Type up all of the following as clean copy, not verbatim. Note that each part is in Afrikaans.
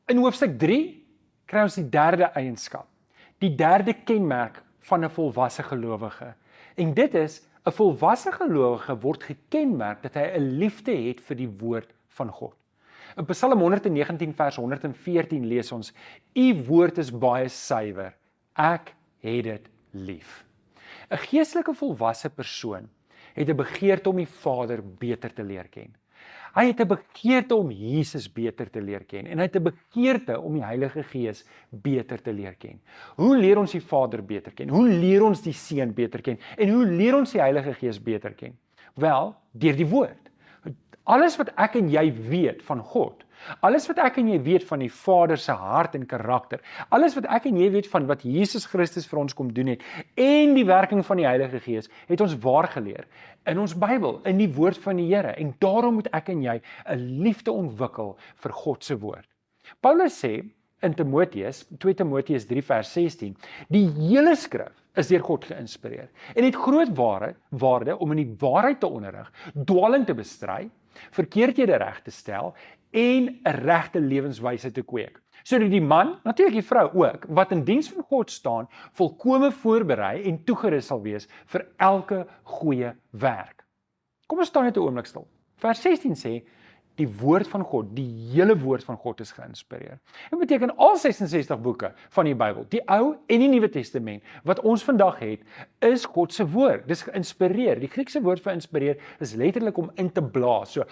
In hoofstuk 3 kry ons die derde eienskap, die derde kenmerk van 'n volwasse gelowige. En dit is, 'n volwasse gelowige word gekenmerk dat hy 'n liefde het vir die woord van God. In Psalm 119 vers 114 lees ons, U woord is baie suiwer, ek het dit lief. 'n Geestelike volwasse persoon het 'n begeerte om die Vader beter te leer ken. Hy het 'n begeerte om Jesus beter te leer ken en hy het 'n begeerte om die Heilige Gees beter te leer ken. Hoe leer ons die Vader beter ken? Hoe leer ons die Seun beter ken? En hoe leer ons die Heilige Gees beter ken? Wel, deur die woord. Alles wat ek en jy weet van God, alles wat ek en jy weet van die Vader se hart en karakter, alles wat ek en jy weet van wat Jesus Christus vir ons kom doen het, en die werking van die Heilige Gees, het ons waar geleer in ons Bybel, in die woord van die Here, en daarom moet ek en jy 'n liefde ontwikkel vir God se woord. Paulus sê in 2 Timoteus 3 vers 16, die hele skrif is deur God geïnspireer en het groot waarde om in die waarheid te onderrig, dwaling te bestry, verkeerdhede reg te stel en 'n regte lewenswyse te kweek. Sodat die man, natuurlik die vrou ook, wat in diens van God staan, volkome voorberei en toegerus sal wees vir elke goeie werk. Kom ons staan net 'n oomblik stil. Vers 16 sê, die woord van God, die hele woord van God is geïnspireer. Dit beteken al 66 boeke van die Bybel, die Ou en die Nuwe Testament, wat ons vandag het, is God se woord. Dis geïnspireer. Die Griekse woord vir inspireer is letterlik om in te blaas. So,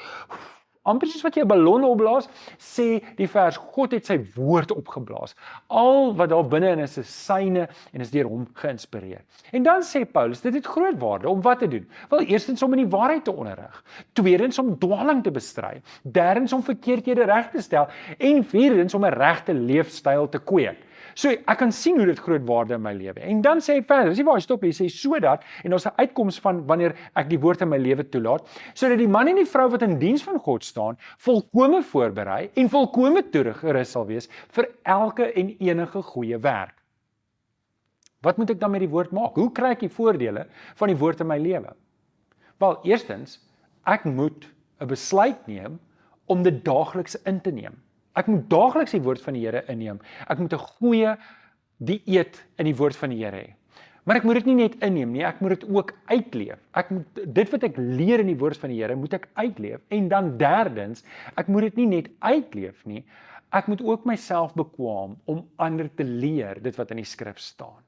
amper soos wat jy 'n ballon opblaas, sê die vers, God het sy woord opgeblaas. Al wat daar binne is syne en is deur hom geïnspireer. En dan sê Paulus, dit het groot waarde om wat te doen? Wel, eerstens om in die waarheid te onderrig. Tweedens om dwaling te bestry. Derdens om verkeerdhede reg te stel. En vierdens om 'n regte leefstyl te kweek. So, ek kan sien hoe dit groot waarde in my lewe. En dan sê hy verder, dis nie waar hy stop, hy sê sodat, en daar's 'n uitkoms van wanneer ek die woord in my lewe toelaat, sodat die man en die vrou wat in diens van God staan, volkome voorberei en volkome toegerus sal wees vir elke en enige goeie werk. Wat moet ek dan met die woord maak? Hoe kry ek die voordele van die woord in my lewe? Wel, eerstens, ek moet 'n besluit neem om dit daagliks in te neem. Ek moet daagliks die woord van die Here inneem. Ek moet 'n goeie dieet in die woord van die Here hê. Maar ek moet dit nie net inneem nie, ek moet dit ook uitleef. Ek moet dit wat ek leer in die woord van die Here, moet ek uitleef. En dan derdens, ek moet dit nie net uitleef nie, ek moet ook myself bekwaam om ander te leer dit wat in die skrif staan.